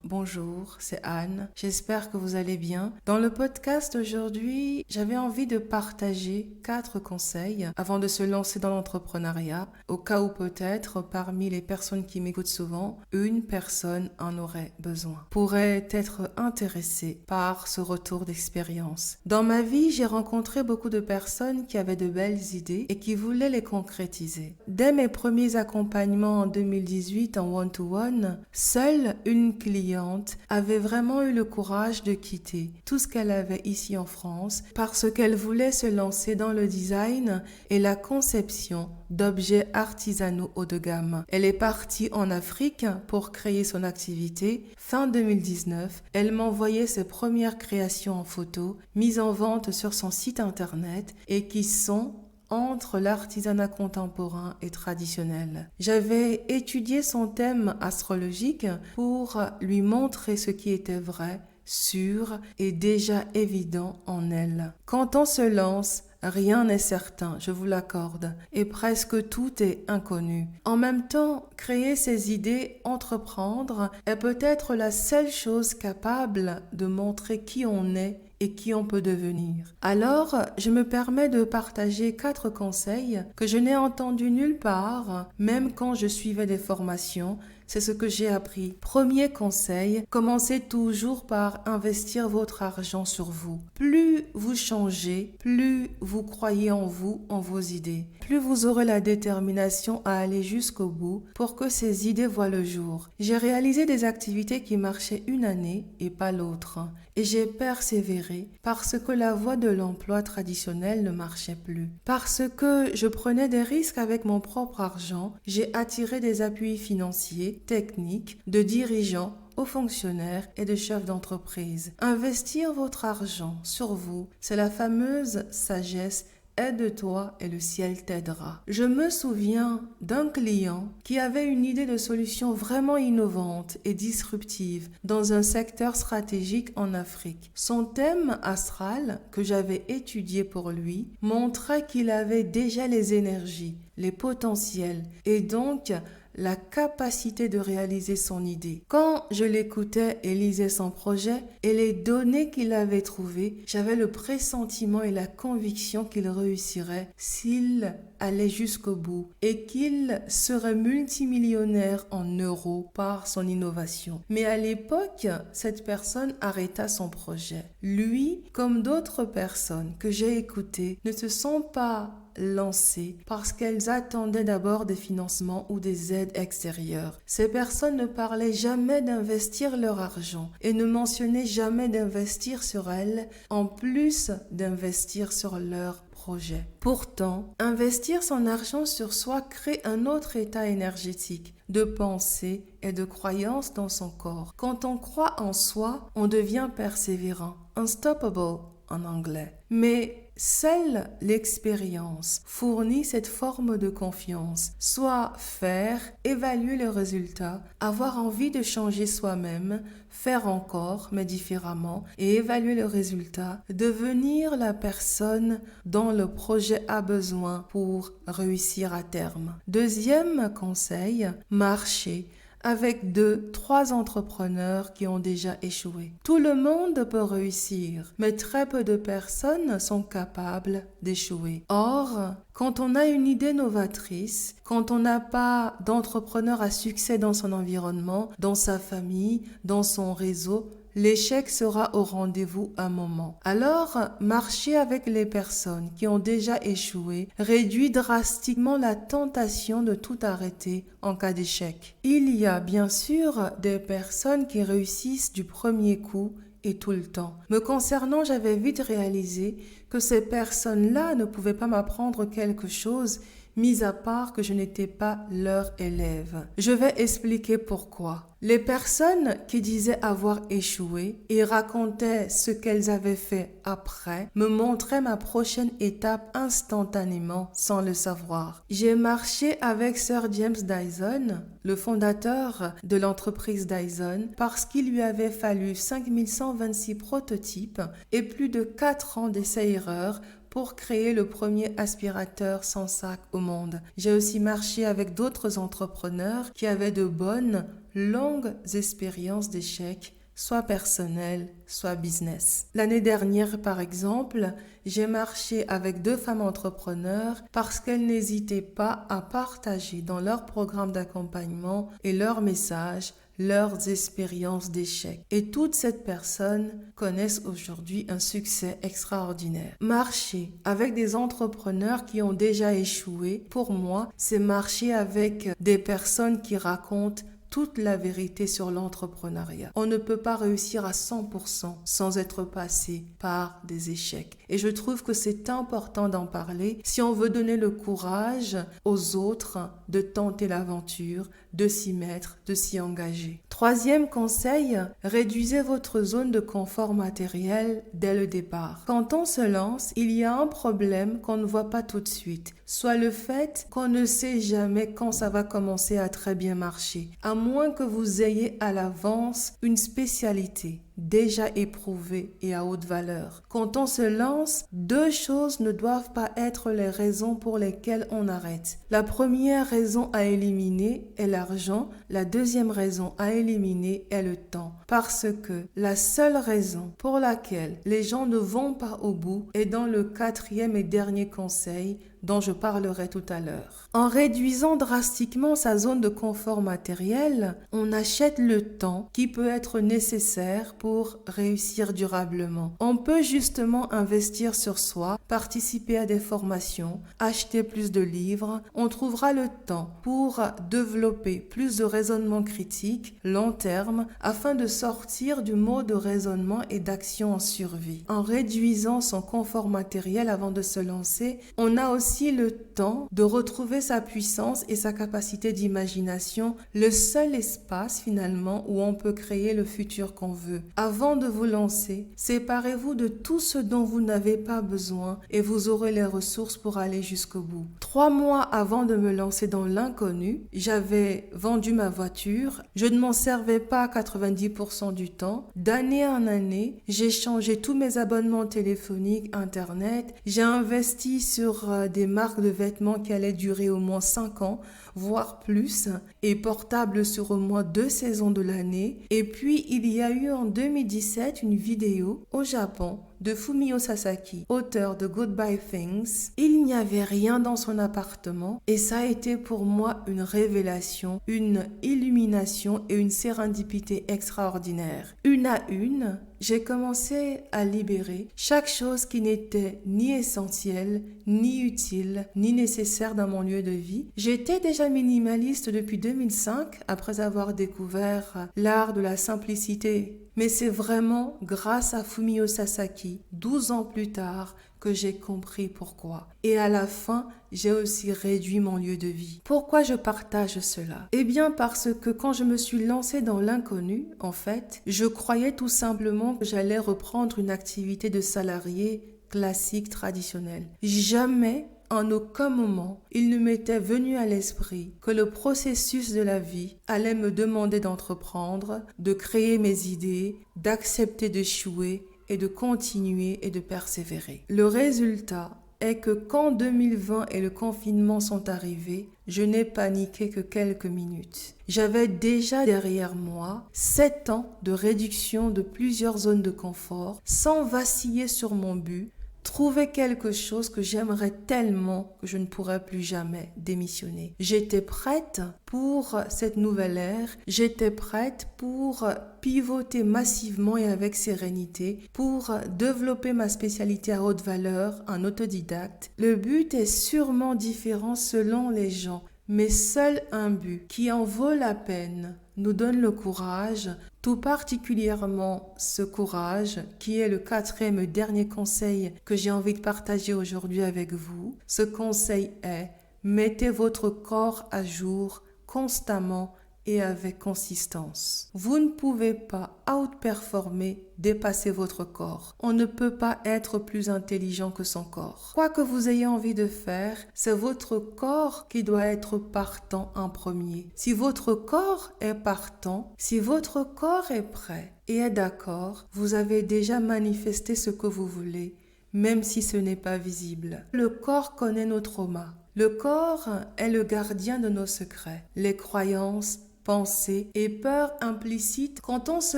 bonjour, c'est Anne. J'espère que vous allez bien. Dans le podcast aujourd'hui, j'avais envie de partager 4 conseils avant de se lancer dans l'entrepreneuriat, au cas où peut-être parmi les personnes qui m'écoutent souvent, une personne en aurait besoin, pourrait être intéressée par ce retour d'expérience. Dans ma vie, j'ai rencontré beaucoup de personnes qui avaient de belles idées et qui voulaient les concrétiser. Dès mes premiers accompagnements en 2018 en one-to-one, seule une cliente avait vraiment eu le courage de quitter tout ce qu'elle avait ici en France parce qu'elle voulait se lancer dans le design et la conception d'objets artisanaux haut de gamme. Elle est partie en Afrique pour créer son activité. Fin 2019, elle m'envoyait ses premières créations en photo, mises en vente sur son site internet et qui sont entre l'artisanat contemporain et traditionnel. J'avais étudié son thème astrologique pour lui montrer ce qui était vrai, sûr et déjà évident en elle. Quand on se lance, rien n'est certain, je vous l'accorde, et presque tout est inconnu. En même temps, créer ses idées, entreprendre, est peut-être la seule chose capable de montrer qui on est et qui on peut devenir. Alors, je me permets de partager 4 conseils que je n'ai entendus nulle part, même quand je suivais des formations. C'est ce que j'ai appris. Premier conseil, commencez toujours par investir votre argent sur vous. Plus vous changez, plus vous croyez en vous, en vos idées. Plus vous aurez la détermination à aller jusqu'au bout pour que ces idées voient le jour. J'ai réalisé des activités qui marchaient une année et pas l'autre. Et j'ai persévéré parce que la voie de l'emploi traditionnel ne marchait plus. Parce que je prenais des risques avec mon propre argent, j'ai attiré des appuis financiers, techniques, de dirigeants, aux fonctionnaires et de chefs d'entreprise. Investir votre argent sur vous, c'est la fameuse sagesse. Aide-toi et le ciel t'aidera. Je me souviens d'un client qui avait une idée de solution vraiment innovante et disruptive dans un secteur stratégique en Afrique. Son thème astral, que j'avais étudié pour lui, montrait qu'il avait déjà les énergies, les potentiels et donc la capacité de réaliser son idée. Quand je l'écoutais et lisais son projet et les données qu'il avait trouvées, j'avais le pressentiment et la conviction qu'il réussirait s'il allait jusqu'au bout et qu'il serait multimillionnaire en euros par son innovation. Mais à l'époque, cette personne arrêta son projet. Lui, comme d'autres personnes que j'ai écoutées, ne se sont pas lancées parce qu'elles attendaient d'abord des financements ou des aides extérieures. Ces personnes ne parlaient jamais d'investir leur argent et ne mentionnaient jamais d'investir sur elles en plus d'investir sur leur projet. Pourtant, investir son argent sur soi crée un autre état énergétique de pensée et de croyance dans son corps. Quand on croit en soi, on devient persévérant, unstoppable en anglais. Mais seule l'expérience fournit cette forme de confiance, soit faire, évaluer le résultat, avoir envie de changer soi-même, faire encore mais différemment et évaluer le résultat, devenir la personne dont le projet a besoin pour réussir à terme. Deuxième conseil, marcher avec 2-3 entrepreneurs qui ont déjà échoué. Tout le monde peut réussir, mais très peu de personnes sont capables d'échouer. Or, quand on a une idée novatrice, quand on n'a pas d'entrepreneur à succès dans son environnement, dans sa famille, dans son réseau, l'échec sera au rendez-vous un moment. Alors, marcher avec les personnes qui ont déjà échoué réduit drastiquement la tentation de tout arrêter en cas d'échec. Il y a bien sûr des personnes qui réussissent du premier coup et tout le temps. Me concernant, j'avais vite réalisé que ces personnes-là ne pouvaient pas m'apprendre quelque chose, mis à part que je n'étais pas leur élève. Je vais expliquer pourquoi. Les personnes qui disaient avoir échoué et racontaient ce qu'elles avaient fait après me montraient ma prochaine étape instantanément sans le savoir. J'ai marché avec Sir James Dyson, le fondateur de l'entreprise Dyson, parce qu'il lui avait fallu 5126 prototypes et plus de 4 ans d'essais-erreurs pour créer le premier aspirateur sans sac au monde. J'ai aussi marché avec d'autres entrepreneurs qui avaient de bonnes longues expériences d'échecs, soit personnelles, soit business. L'année dernière, par exemple, j'ai marché avec 2 femmes entrepreneurs parce qu'elles n'hésitaient pas à partager dans leur programme d'accompagnement et leurs messages leurs expériences d'échec. Et toutes ces personnes connaissent aujourd'hui un succès extraordinaire. Marcher avec des entrepreneurs qui ont déjà échoué, pour moi, c'est marcher avec des personnes qui racontent toute la vérité sur l'entrepreneuriat. On ne peut pas réussir à 100% sans être passé par des échecs. Et je trouve que c'est important d'en parler si on veut donner le courage aux autres de tenter l'aventure, de s'y mettre, de s'y engager. 3e conseil, réduisez votre zone de confort matériel dès le départ. Quand on se lance, il y a un problème qu'on ne voit pas tout de suite, soit le fait qu'on ne sait jamais quand ça va commencer à très bien marcher, à moins que vous ayez à l'avance une spécialité déjà éprouvée et à haute valeur. Quand on se lance, 2 choses ne doivent pas être les raisons pour lesquelles on arrête. La première raison à éliminer est l'argent, la deuxième raison à éliminer est le temps. Parce que la seule raison pour laquelle les gens ne vont pas au bout est dans le 4e et dernier conseil dont je parlerai tout à l'heure. En réduisant drastiquement sa zone de confort matériel, on achète le temps qui peut être nécessaire pour réussir durablement. On peut justement investir sur soi, participer à des formations, acheter plus de livres. On trouvera le temps pour développer plus de raisonnement critique, long terme, afin de sortir du mode de raisonnement et d'action en survie. En réduisant son confort matériel avant de se lancer, on a aussi le temps de retrouver sa puissance et sa capacité d'imagination, le seul espace finalement où on peut créer le futur qu'on veut. Avant de vous lancer, séparez-vous de tout ce dont vous n'avez pas besoin et vous aurez les ressources pour aller jusqu'au bout. 3 mois avant de me lancer dans l'inconnu, j'avais vendu ma voiture. Je ne m'en servais pas 90% du temps. D'année en année, j'ai changé tous mes abonnements téléphoniques, internet. J'ai investi sur des marques de vêtements qui allaient durer au moins 5 ans, voire plus, et portables sur au moins 2 saisons de l'année. Et puis, il y a eu en 2017 une vidéo au Japon de Fumio Sasaki, auteur de Goodbye Things. Il n'y avait rien dans son appartement et ça a été pour moi une révélation, une illumination et une sérendipité extraordinaire. Une à une, j'ai commencé à libérer chaque chose qui n'était ni essentielle, ni utile, ni nécessaire dans mon lieu de vie. J'étais déjà minimaliste depuis 2005, après avoir découvert l'art de la simplicité. Mais c'est vraiment grâce à Fumio Sasaki, 12 ans plus tard, que j'ai compris pourquoi. Et à la fin, j'ai aussi réduit mon lieu de vie. Pourquoi je partage cela? Eh bien parce que quand je me suis lancée dans l'inconnu, en fait, je croyais tout simplement que j'allais reprendre une activité de salarié classique, traditionnelle. Jamais, en aucun moment, il ne m'était venu à l'esprit que le processus de la vie allait me demander d'entreprendre, de créer mes idées, d'accepter d'échouer et de continuer et de persévérer. Le résultat est que quand 2020 et le confinement sont arrivés, je n'ai paniqué que quelques minutes. J'avais déjà derrière moi 7 ans de réduction de plusieurs zones de confort sans vaciller sur mon but. Trouver quelque chose que j'aimerais tellement que je ne pourrais plus jamais démissionner. J'étais prête pour cette nouvelle ère, j'étais prête pour pivoter massivement et avec sérénité, pour développer ma spécialité à haute valeur en autodidacte. Le but est sûrement différent selon les gens, mais seul un but qui en vaut la peine nous donne le courage, tout particulièrement ce courage qui est le 4e et dernier conseil que j'ai envie de partager aujourd'hui avec vous. Ce conseil est: mettez votre corps à jour constamment et avec consistance. Vous ne pouvez pas outperformer, dépasser votre corps. On ne peut pas être plus intelligent que son corps. Quoi que vous ayez envie de faire, c'est votre corps qui doit être partant en premier. Si votre corps est partant, si votre corps est prêt et est d'accord, vous avez déjà manifesté ce que vous voulez, même si ce n'est pas visible. Le corps connaît nos traumas. Le corps est le gardien de nos secrets, les croyances, pensées et peurs implicites. Quand on se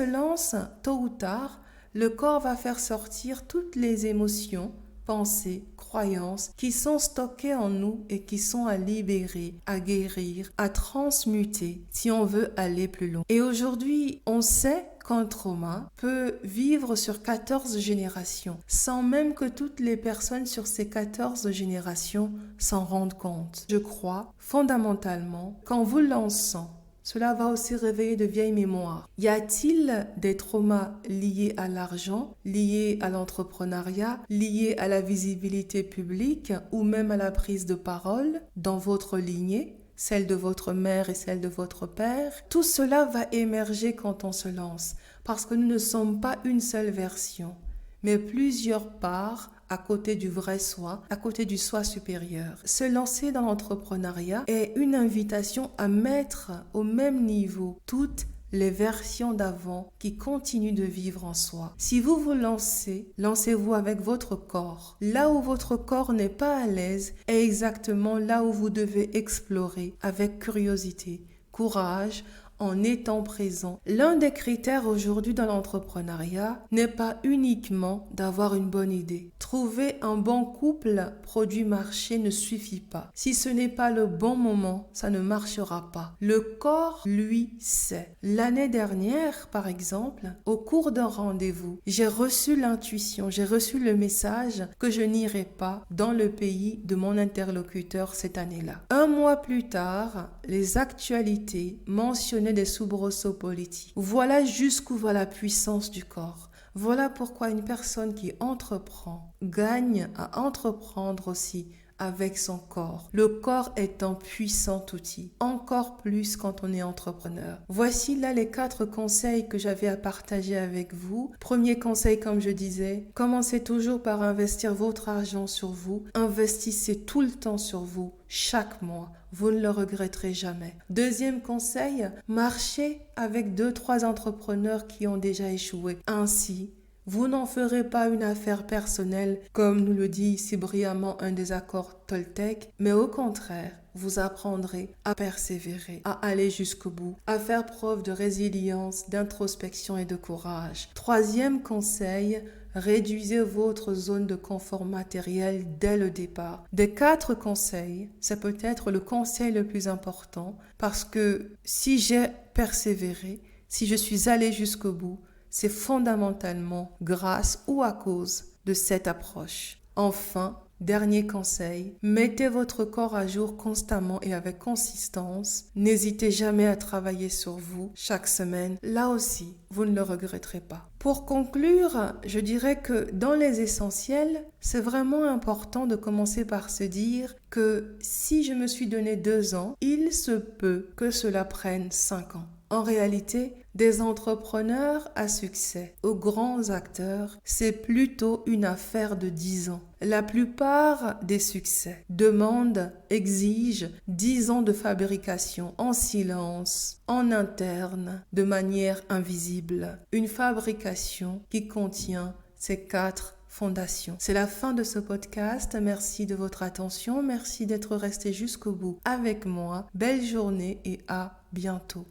lance, tôt ou tard, le corps va faire sortir toutes les émotions, pensées, croyances qui sont stockées en nous et qui sont à libérer, à guérir, à transmuter si on veut aller plus loin. Et aujourd'hui, on sait qu'un trauma peut vivre sur 14 générations sans même que toutes les personnes sur ces 14 générations s'en rendent compte. Je crois fondamentalement qu'en vous lançant, cela va aussi réveiller de vieilles mémoires. Y a-t-il des traumas liés à l'argent, liés à l'entrepreneuriat, liés à la visibilité publique ou même à la prise de parole dans votre lignée, celle de votre mère et celle de votre père? Tout cela va émerger quand on se lance, parce que nous ne sommes pas une seule version, mais plusieurs parts à côté du vrai soi, à côté du soi supérieur. Se lancer dans l'entrepreneuriat est une invitation à mettre au même niveau toutes les versions d'avant qui continuent de vivre en soi. Si vous vous lancez, lancez-vous avec votre corps. Là où votre corps n'est pas à l'aise est exactement là où vous devez explorer avec curiosité, courage, en étant présent. L'un des critères aujourd'hui dans l'entrepreneuriat n'est pas uniquement d'avoir une bonne idée. Trouver un bon couple produit marché ne suffit pas. Si ce n'est pas le bon moment, ça ne marchera pas. Le corps, lui, sait. L'année dernière, par exemple, au cours d'un rendez-vous, j'ai reçu l'intuition, j'ai reçu le message que je n'irai pas dans le pays de mon interlocuteur cette année-là. Un mois plus tard, les actualités mentionnaient des soubresauts politiques. Voilà jusqu'où va la puissance du corps. Voilà pourquoi une personne qui entreprend gagne à entreprendre aussi avec son corps. Le corps est un puissant outil, encore plus quand on est entrepreneur. Voici là les 4 conseils que j'avais à partager avec vous. Premier conseil, comme je disais, commencez toujours par investir votre argent sur vous. Investissez tout le temps sur vous, chaque mois. Vous ne le regretterez jamais. Deuxième conseil, marchez avec 2-3 entrepreneurs qui ont déjà échoué. Ainsi, vous n'en ferez pas une affaire personnelle, comme nous le dit si brillamment un des accords Toltec, mais au contraire, vous apprendrez à persévérer, à aller jusqu'au bout, à faire preuve de résilience, d'introspection et de courage. Troisième conseil, réduisez votre zone de confort matériel dès le départ. Des 4 conseils, c'est peut-être le conseil le plus important parce que si j'ai persévéré, si je suis allé jusqu'au bout, c'est fondamentalement grâce ou à cause de cette approche. Enfin, dernier conseil, mettez votre corps à jour constamment et avec consistance. N'hésitez jamais à travailler sur vous chaque semaine. Là aussi, vous ne le regretterez pas. Pour conclure, je dirais que dans les essentiels, c'est vraiment important de commencer par se dire que si je me suis donné 2 ans, il se peut que cela prenne 5 ans. En réalité, des entrepreneurs à succès aux grands acteurs, c'est plutôt une affaire de 10 ans. La plupart des succès exigent 10 ans de fabrication en silence, en interne, de manière invisible. Une fabrication qui contient ces 4 fondations. C'est la fin de ce podcast. Merci de votre attention. Merci d'être resté jusqu'au bout avec moi. Belle journée et à bientôt.